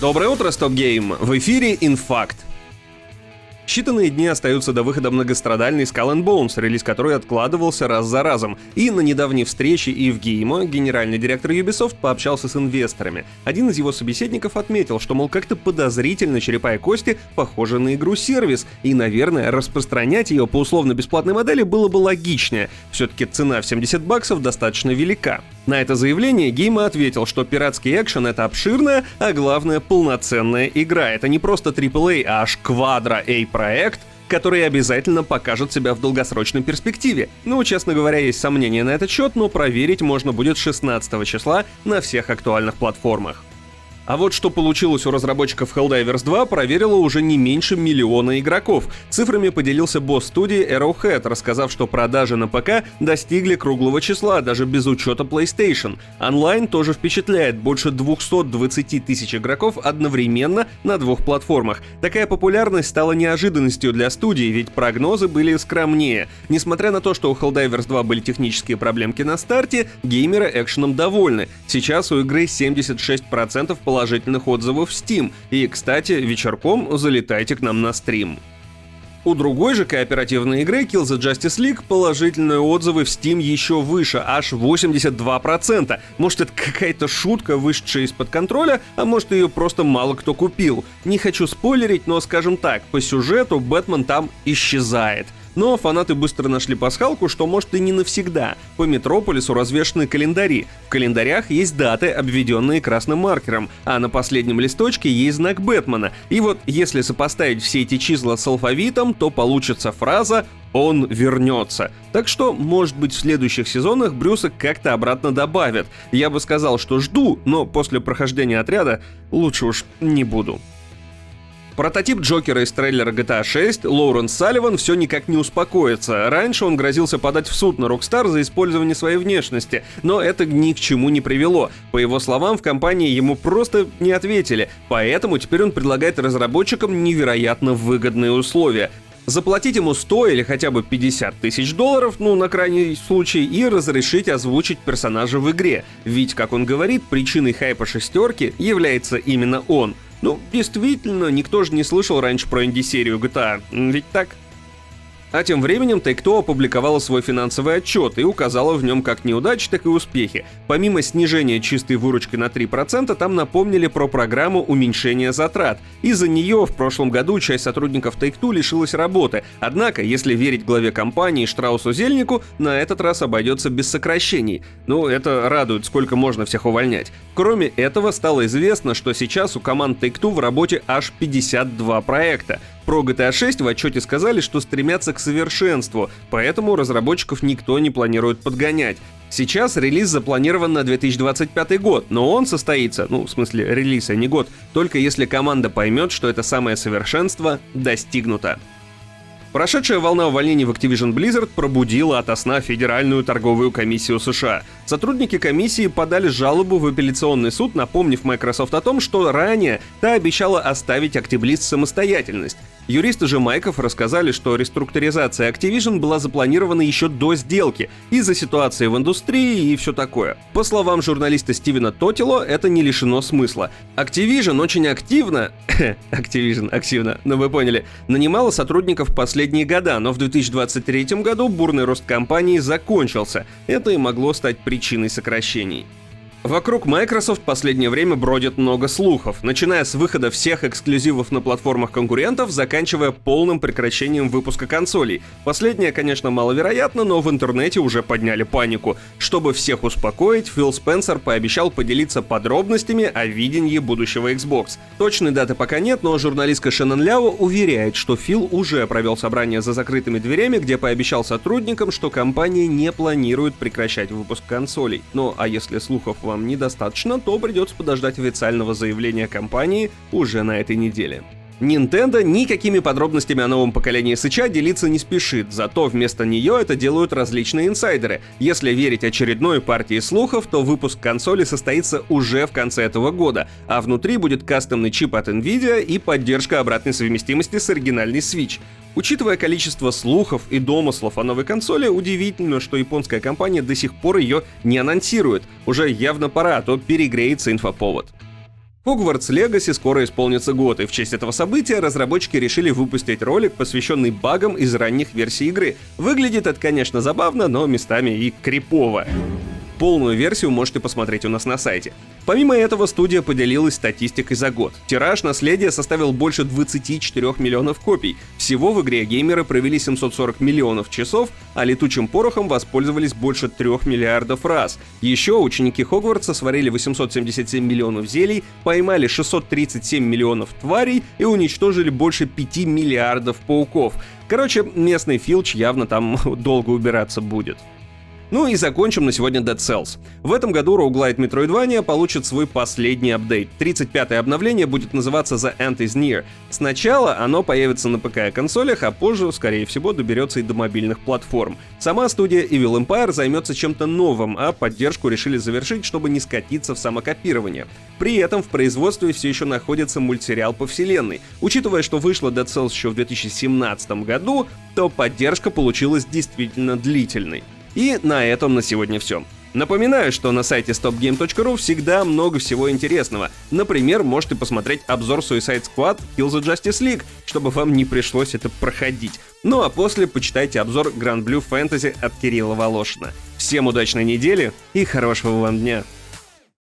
Доброе утро, Стоп Гейм! В эфире Инфакт. Считанные дни остаются до выхода многострадальной Skull and Bones, релиз которой откладывался раз за разом. И на недавней встрече EVE генеральный директор Ubisoft пообщался с инвесторами. Один из его собеседников отметил, что, мол, как-то подозрительно черепа и кости похожи на игру-сервис, и, наверное, распространять ее по условно-бесплатной модели было бы логичнее. Все-таки цена в $70 достаточно велика. На это заявление Гейма ответил, что пиратский экшен — это обширная, а главное, полноценная игра. Это не просто AAA, а аж квадро-A-проект, который обязательно покажет себя в долгосрочной перспективе. Ну, честно говоря, есть сомнения на этот счет, но проверить можно будет 16 числа на всех актуальных платформах. А вот что получилось у разработчиков Helldivers 2, проверило уже не меньше 1 миллиона игроков. Цифрами поделился босс студии Arrowhead, рассказав, что продажи на ПК достигли круглого числа, даже без учета PlayStation. Онлайн тоже впечатляет, больше 220 тысяч игроков одновременно на 2 платформах. Такая популярность стала неожиданностью для студии, ведь прогнозы были скромнее. Несмотря на то, что у Helldivers 2 были технические проблемки на старте, геймеры экшеном довольны. Сейчас у игры 76% положительных отзывов в Steam. И, кстати, вечерком залетайте к нам на стрим. У другой же кооперативной игры Kill the Justice League положительные отзывы в Steam еще выше, аж 82%. Может, это какая-то шутка, вышедшая из-под контроля, а может, ее просто мало кто купил. Не хочу спойлерить, но, скажем так, по сюжету Бэтмен там исчезает. Но фанаты быстро нашли пасхалку, что может и не навсегда. По Метрополису развешаны календари. В календарях есть даты, обведенные красным маркером, а на последнем листочке есть знак Бэтмена. И вот если сопоставить все эти числа с алфавитом, то получится фраза «Он вернется». Так что, может быть, в следующих сезонах Брюса как-то обратно добавят. Я бы сказал, что жду, но после прохождения отряда лучше уж не буду. Прототип Джокера из трейлера GTA 6 Лоуренс Салливан все никак не успокоится. Раньше он грозился подать в суд на Rockstar за использование своей внешности, но это ни к чему не привело. По его словам, в компании ему просто не ответили, поэтому теперь он предлагает разработчикам невероятно выгодные условия. Заплатить ему 100 или хотя бы $50 тысяч, на крайний случай, и разрешить озвучить персонажа в игре. Ведь, как он говорит, причиной хайпа шестерки является именно он. Действительно, никто же не слышал раньше про инди-серию GTA, ведь так? А тем временем Take-Two опубликовала свой финансовый отчет и указала в нем как неудачи, так и успехи. Помимо снижения чистой выручки на 3%, там напомнили про программу уменьшения затрат. Из-за нее в прошлом году часть сотрудников Take-Two лишилась работы. Однако, если верить главе компании Штраусу Зельнику, на этот раз обойдется без сокращений. Это радует, сколько можно всех увольнять. Кроме этого, стало известно, что сейчас у команд Take-Two в работе аж 52 проекта. Про GTA 6 в отчете сказали, что стремятся к совершенству, поэтому разработчиков никто не планирует подгонять. Сейчас релиз запланирован на 2025 год, но он состоится, в смысле релиз, а не год, только если команда поймет, что это самое совершенство достигнуто. Прошедшая волна увольнений в Activision Blizzard пробудила ото сна Федеральную торговую комиссию США. Сотрудники комиссии подали жалобу в апелляционный суд, напомнив Microsoft о том, что ранее та обещала оставить Actibliz самостоятельность. Юристы же Майков рассказали, что реструктуризация Activision была запланирована еще до сделки, из-за ситуации в индустрии и все такое. По словам журналиста Стивена Тотило, это не лишено смысла. Activision очень активно, вы поняли, нанимала сотрудников последние года, но в 2023 году бурный рост компании закончился. Это и могло стать причиной сокращений. Вокруг Microsoft в последнее время бродит много слухов, начиная с выхода всех эксклюзивов на платформах конкурентов, заканчивая полным прекращением выпуска консолей. Последнее, конечно, маловероятно, но в интернете уже подняли панику. Чтобы всех успокоить, Фил Спенсер пообещал поделиться подробностями о видении будущего Xbox. Точной даты пока нет, но журналистка Шеннон Ляо уверяет, что Фил уже провел собрание за закрытыми дверями, где пообещал сотрудникам, что компания не планирует прекращать выпуск консолей. А если слухов вам недостаточно, то придется подождать официального заявления компании уже на этой неделе. Nintendo никакими подробностями о новом поколении Switch'а делиться не спешит, зато вместо нее это делают различные инсайдеры. Если верить очередной партии слухов, то выпуск консоли состоится уже в конце этого года, а внутри будет кастомный чип от Nvidia и поддержка обратной совместимости с оригинальной Switch. Учитывая количество слухов и домыслов о новой консоли, удивительно, что японская компания до сих пор ее не анонсирует. Уже явно пора, а то перегреется инфоповод. Хогвартс Легаси скоро исполнится год, и в честь этого события разработчики решили выпустить ролик, посвященный багам из ранних версий игры. Выглядит это, конечно, забавно, но местами и крипово. Полную версию можете посмотреть у нас на сайте. Помимо этого, студия поделилась статистикой за год. Тираж «Наследие» составил больше 24 миллионов копий. Всего в игре геймеры провели 740 миллионов часов, а летучим порохом воспользовались больше 3 миллиардов раз. Еще ученики Хогвартса сварили 877 миллионов зелий, поймали 637 миллионов тварей и уничтожили больше 5 миллиардов пауков. Короче, местный Филч явно там долго убираться будет. Ну и закончим на сегодня Dead Cells. В этом году Roguelite Metroidvania получит свой последний апдейт. 35-е обновление будет называться The End is Near. Сначала оно появится на ПК и консолях, а позже, скорее всего, доберется и до мобильных платформ. Сама студия Evil Empire займется чем-то новым, а поддержку решили завершить, чтобы не скатиться в самокопирование. При этом в производстве все еще находится мультсериал по вселенной. Учитывая, что вышла Dead Cells еще в 2017 году, то поддержка получилась действительно длительной. И на этом на сегодня все. Напоминаю, что на сайте stopgame.ru всегда много всего интересного. Например, можете посмотреть обзор Suicide Squad Kill the Justice League, чтобы вам не пришлось это проходить. Ну а после почитайте обзор Grand Blue Fantasy от Кирилла Волошина. Всем удачной недели и хорошего вам дня!